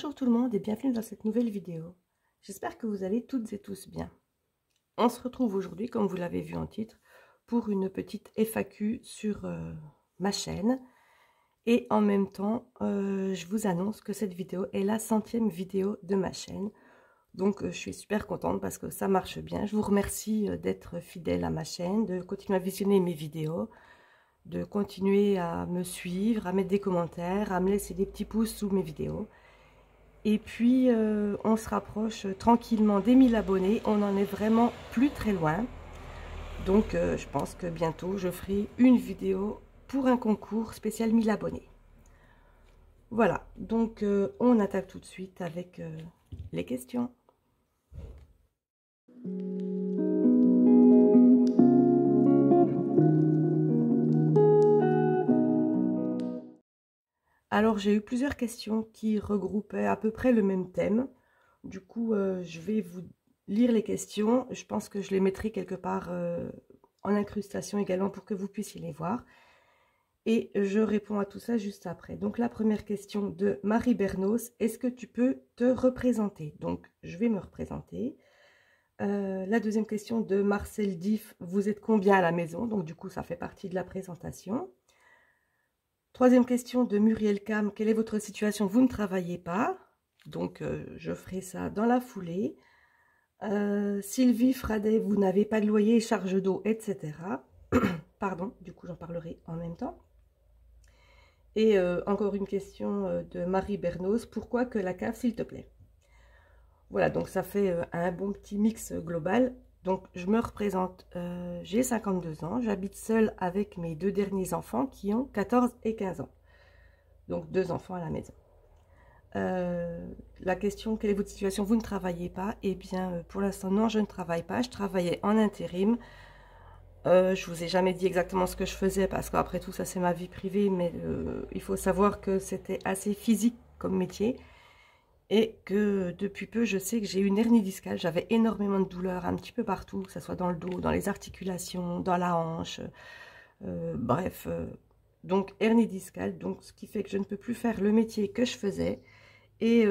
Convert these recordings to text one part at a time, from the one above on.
Bonjour tout le monde et bienvenue dans cette nouvelle vidéo. J'espère que vous allez toutes et tous bien. On se retrouve aujourd'hui, comme vous l'avez vu en titre, pour une petite FAQ sur ma chaîne. Et en même temps, je vous annonce que cette vidéo est la 100e vidéo de ma chaîne. Donc je suis super contente parce que ça marche bien. Je vous remercie d'être fidèle à ma chaîne, de continuer à visionner mes vidéos, de continuer à me suivre, à mettre des commentaires, à me laisser des petits pouces sous mes vidéos. Et puis, on se rapproche tranquillement des 1000 abonnés. On n'en est vraiment plus très loin. Donc, je pense que bientôt, je ferai une vidéo pour un concours spécial 1000 abonnés. Voilà, donc on attaque tout de suite avec les questions. Alors, j'ai eu plusieurs questions qui regroupaient à peu près le même thème. Du coup, je vais vous lire les questions. Je pense que je les mettrai quelque part en incrustation également pour que vous puissiez les voir. Et je réponds à tout ça juste après. Donc, la première question de Marie Bernos, est-ce que tu peux te représenter? Donc, je vais me représenter. La deuxième question de Marcel Diff, vous êtes combien à la maison? Donc, du coup, ça fait partie de la présentation. Troisième question de Muriel Cam, quelle est votre situation? Vous ne travaillez pas, donc je ferai ça dans la foulée. Sylvie Fradet, vous n'avez pas de loyer, charge d'eau, etc. Pardon, du coup j'en parlerai en même temps. Et encore une question de Marie Bernos, pourquoi que la cave s'il te plaît? Voilà, donc ça fait un bon petit mix global. Donc, je me représente, j'ai 52 ans, j'habite seule avec mes deux derniers enfants qui ont 14 et 15 ans. Donc, 2 enfants à la maison. La question, quelle est votre situation? Vous ne travaillez pas? Eh bien, pour l'instant, non, je ne travaille pas. Je travaillais en intérim. Je vous ai jamais dit exactement ce que je faisais parce qu'après tout, ça c'est ma vie privée. Mais il faut savoir que c'était assez physique comme métier. Et que depuis peu, je sais que j'ai une hernie discale. J'avais énormément de douleurs un petit peu partout, que ce soit dans le dos, dans les articulations, dans la hanche. Bref, donc hernie discale. Donc ce qui fait que je ne peux plus faire le métier que je faisais. Et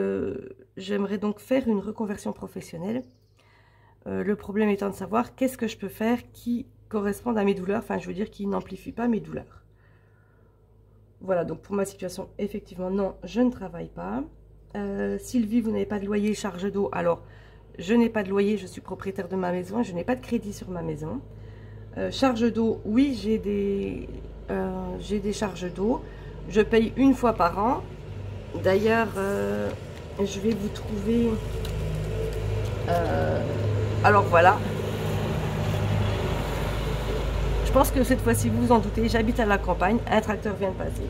j'aimerais donc faire une reconversion professionnelle. Le problème étant de savoir qu'est-ce que je peux faire qui corresponde à mes douleurs. Enfin, je veux dire, qui n'amplifie pas mes douleurs. Voilà, donc pour ma situation, effectivement, non, je ne travaille pas. Sylvie, vous n'avez pas de loyer, charge d'eau. Alors, je n'ai pas de loyer, je suis propriétaire de ma maison, je n'ai pas de crédit sur ma maison. Charge d'eau, oui, j'ai des charges d'eau. Je paye une fois par an. D'ailleurs, je vais vous trouver... alors voilà. Je pense que cette fois-ci, vous vous en doutez, j'habite à la campagne, un tracteur vient de passer.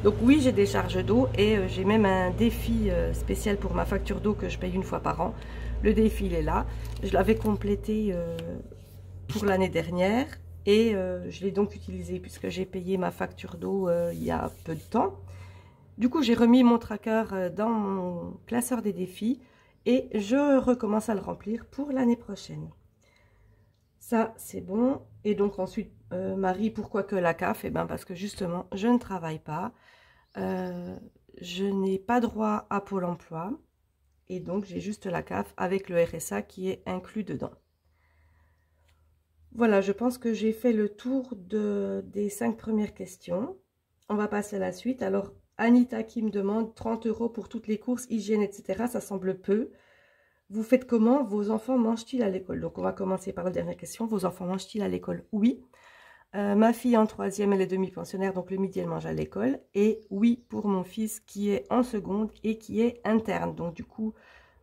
Donc oui, j'ai des charges d'eau et j'ai même un défi spécial pour ma facture d'eau que je paye une fois par an. Le défi, il est là. Je l'avais complété pour l'année dernière et je l'ai donc utilisé puisque j'ai payé ma facture d'eau il y a peu de temps. Du coup, j'ai remis mon tracker dans mon classeur des défis et je recommence à le remplir pour l'année prochaine. Ça, c'est bon. Et donc ensuite, Marie, pourquoi que la CAF? Eh bien, parce que justement, je ne travaille pas. Je n'ai pas droit à Pôle emploi. Et donc, j'ai juste la CAF avec le RSA qui est inclus dedans. Voilà, je pense que j'ai fait le tour des 5 premières questions. On va passer à la suite. Alors, Anita qui me demande 30 € pour toutes les courses, hygiène, etc. Ça semble peu. Vous faites comment? Vos enfants mangent-ils à l'école? Donc, on va commencer par la dernière question. Vos enfants mangent-ils à l'école? Oui. Ma fille en 3e, elle est demi-pensionnaire, donc le midi, elle mange à l'école. Et oui, pour mon fils qui est en seconde et qui est interne. Donc, du coup,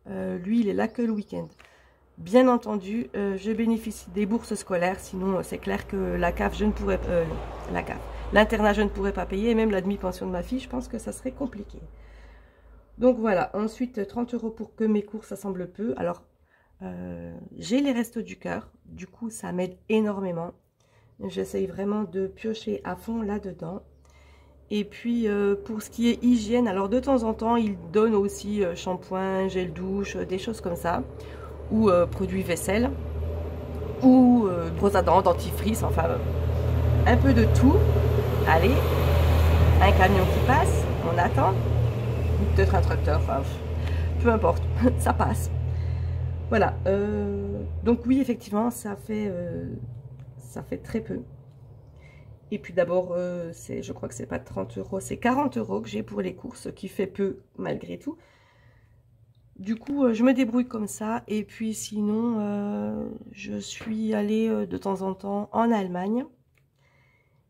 lui, il est là que le week-end. Bien entendu, je bénéficie des bourses scolaires. Sinon, c'est clair que la CAF, je ne pourrais pas... l'internat, je ne pourrais pas payer. Et même la demi-pension de ma fille, je pense que ça serait compliqué. Donc voilà, ensuite 30 € pour que mes courses, ça semble peu. Alors, j'ai les restos du cœur, du coup ça m'aide énormément. J'essaye vraiment de piocher à fond là-dedans. Et puis pour ce qui est hygiène, alors de temps en temps, ils donnent aussi shampoing, gel douche, des choses comme ça. Ou produits vaisselle, ou brosse à dents, dentifrice, enfin un peu de tout. Allez, un camion qui passe, on attend. Peut-être un tracteur, enfin, peu importe, ça passe. Voilà, donc oui, effectivement, ça fait très peu. Et puis d'abord, je crois que c'est pas 30 €, c'est 40 € que j'ai pour les courses, ce qui fait peu malgré tout. Du coup, je me débrouille comme ça. Et puis sinon, je suis allée de temps en temps en Allemagne.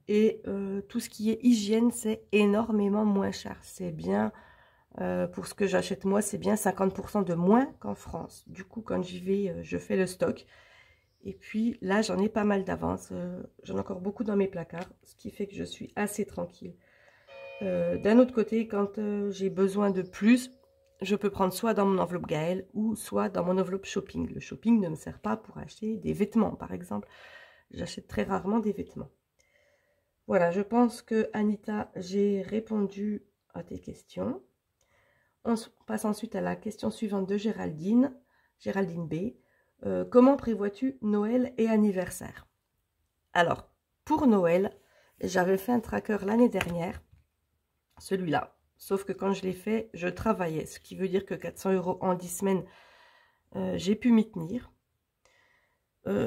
Et tout ce qui est hygiène, c'est énormément moins cher. C'est bien, pour ce que j'achète moi, c'est bien 50% de moins qu'en France. Du coup, quand j'y vais, je fais le stock. Et puis là, j'en ai pas mal d'avance. J'en ai encore beaucoup dans mes placards, ce qui fait que je suis assez tranquille. D'un autre côté, quand j'ai besoin de plus, je peux prendre soit dans mon enveloppe Gaël ou soit dans mon enveloppe shopping. Le shopping ne me sert pas pour acheter des vêtements, par exemple. J'achète très rarement des vêtements. Voilà, je pense que Anita, j'ai répondu à tes questions. On passe ensuite à la question suivante de Géraldine, Géraldine B. Comment prévois-tu Noël et anniversaire? Alors, pour Noël, j'avais fait un tracker l'année dernière, celui-là. Sauf que quand je l'ai fait, je travaillais, ce qui veut dire que 400 € en 10 semaines, j'ai pu m'y tenir.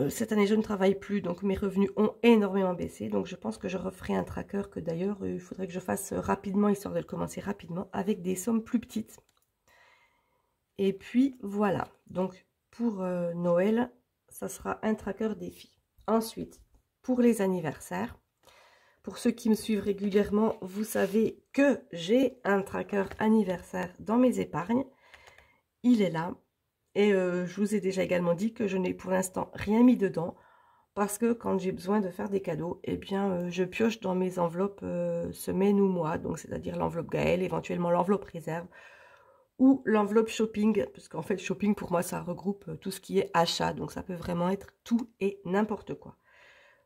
Cette année, je ne travaille plus, donc mes revenus ont énormément baissé. Donc, je pense que je referai un tracker que d'ailleurs, il faudrait que je fasse rapidement, histoire de le commencer rapidement, avec des sommes plus petites. Et puis, voilà. Donc, pour Noël, ça sera un tracker défi. Ensuite, pour les anniversaires, pour ceux qui me suivent régulièrement, vous savez que j'ai un tracker anniversaire dans mes épargnes. Il est là. Et je vous ai déjà également dit que je n'ai pour l'instant rien mis dedans parce que quand j'ai besoin de faire des cadeaux, eh bien, je pioche dans mes enveloppes semaine ou mois, donc c'est-à-dire l'enveloppe Gaël, éventuellement l'enveloppe réserve ou l'enveloppe shopping, parce qu'en fait, shopping pour moi, ça regroupe tout ce qui est achat, donc ça peut vraiment être tout et n'importe quoi.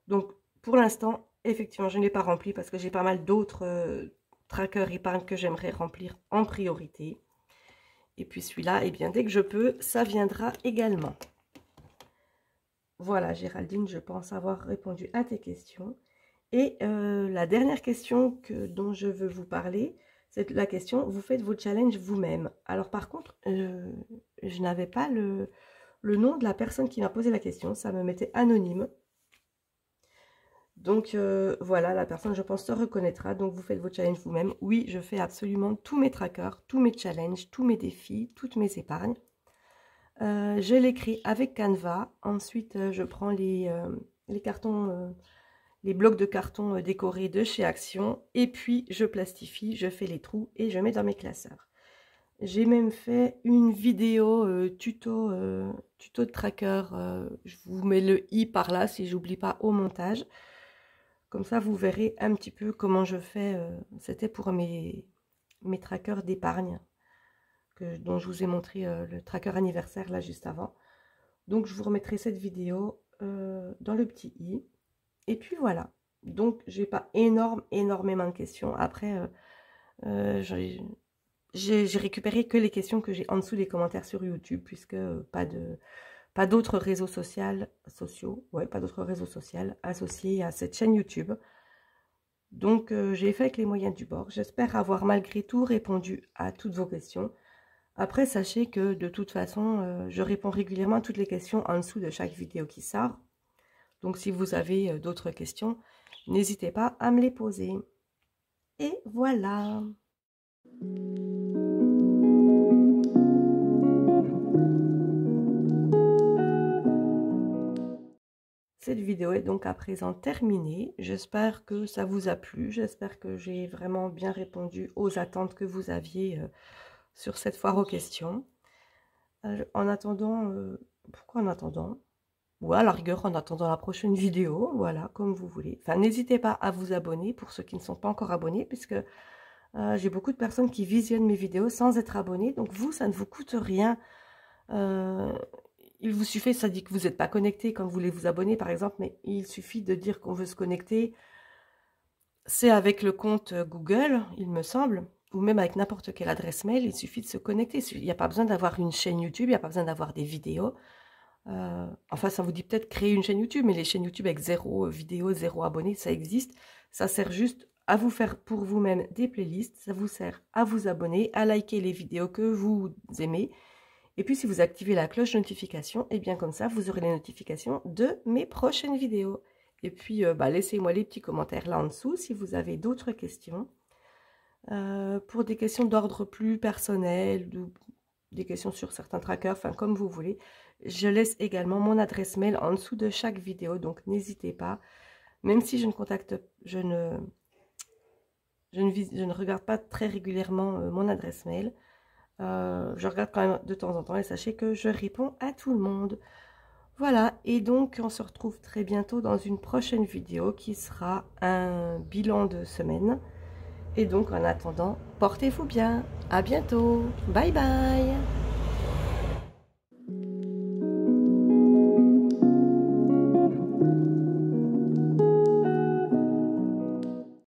Donc, pour l'instant, effectivement, je n'ai pas rempli parce que j'ai pas mal d'autres trackers épargne que j'aimerais remplir en priorité. Et puis celui-là, eh bien, dès que je peux, ça viendra également. Voilà, Géraldine, je pense avoir répondu à tes questions. Et la dernière question dont je veux vous parler, c'est la question, vous faites vos challenges vous-même. Alors par contre, je n'avais pas le nom de la personne qui m'a posé la question, ça me mettait anonyme. Donc voilà, la personne, je pense, se reconnaîtra. Donc vous faites vos challenges vous-même. Oui, je fais absolument tous mes trackers, tous mes challenges, tous mes défis, toutes mes épargnes. Je l'écris avec Canva. Ensuite, je prends les cartons, les blocs de carton décorés de chez Action. Et puis, je plastifie, je fais les trous et je mets dans mes classeurs. J'ai même fait une vidéo tuto de tracker. Je vous mets le i par là si j'oublie pas au montage. Comme ça, vous verrez un petit peu comment je fais. C'était pour mes trackers d'épargne dont je vous ai montré le tracker anniversaire là juste avant. Donc, je vous remettrai cette vidéo dans le petit i. Et puis voilà. Donc, j'ai pas énormément de questions. Après, j'ai récupéré que les questions que j'ai en dessous des commentaires sur YouTube, puisque pas d'autres réseaux sociaux, pas d'autres réseaux sociaux associés à cette chaîne YouTube. Donc, j'ai fait avec les moyens du bord. J'espère avoir malgré tout répondu à toutes vos questions. Après, sachez que de toute façon, je réponds régulièrement à toutes les questions en dessous de chaque vidéo qui sort. Donc, si vous avez d'autres questions, n'hésitez pas à me les poser. Et voilà. Cette vidéo est donc à présent terminée. J'espère que ça vous a plu. J'espère que j'ai vraiment bien répondu aux attentes que vous aviez sur cette foire aux questions. En attendant, pourquoi en attendant? Ou à la rigueur, en attendant la prochaine vidéo, voilà, comme vous voulez. Enfin, n'hésitez pas à vous abonner pour ceux qui ne sont pas encore abonnés, puisque j'ai beaucoup de personnes qui visionnent mes vidéos sans être abonnés. Donc vous, ça ne vous coûte rien. Il vous suffit, ça dit que vous n'êtes pas connecté quand vous voulez vous abonner, par exemple, mais il suffit de dire qu'on veut se connecter. C'est avec le compte Google, il me semble, ou même avec n'importe quelle adresse mail, il suffit de se connecter. Il n'y a pas besoin d'avoir une chaîne YouTube, il n'y a pas besoin d'avoir des vidéos. Enfin, ça vous dit peut-être créer une chaîne YouTube, mais les chaînes YouTube avec 0 vidéo, 0 abonnés, ça existe. Ça sert juste à vous faire pour vous-même des playlists, ça vous sert à vous abonner, à liker les vidéos que vous aimez. Et puis si vous activez la cloche de notification, et bien comme ça, vous aurez les notifications de mes prochaines vidéos. Et puis laissez-moi les petits commentaires là en dessous si vous avez d'autres questions. Pour des questions d'ordre plus personnel, ou des questions sur certains trackers, enfin comme vous voulez. Je laisse également mon adresse mail en dessous de chaque vidéo, donc n'hésitez pas. Même si je ne regarde pas très régulièrement mon adresse mail, je regarde quand même de temps en temps et sachez que je réponds à tout le monde. Voilà, et donc on se retrouve très bientôt dans une prochaine vidéo qui sera un bilan de semaine. Et donc en attendant, portez-vous bien. À bientôt. Bye bye.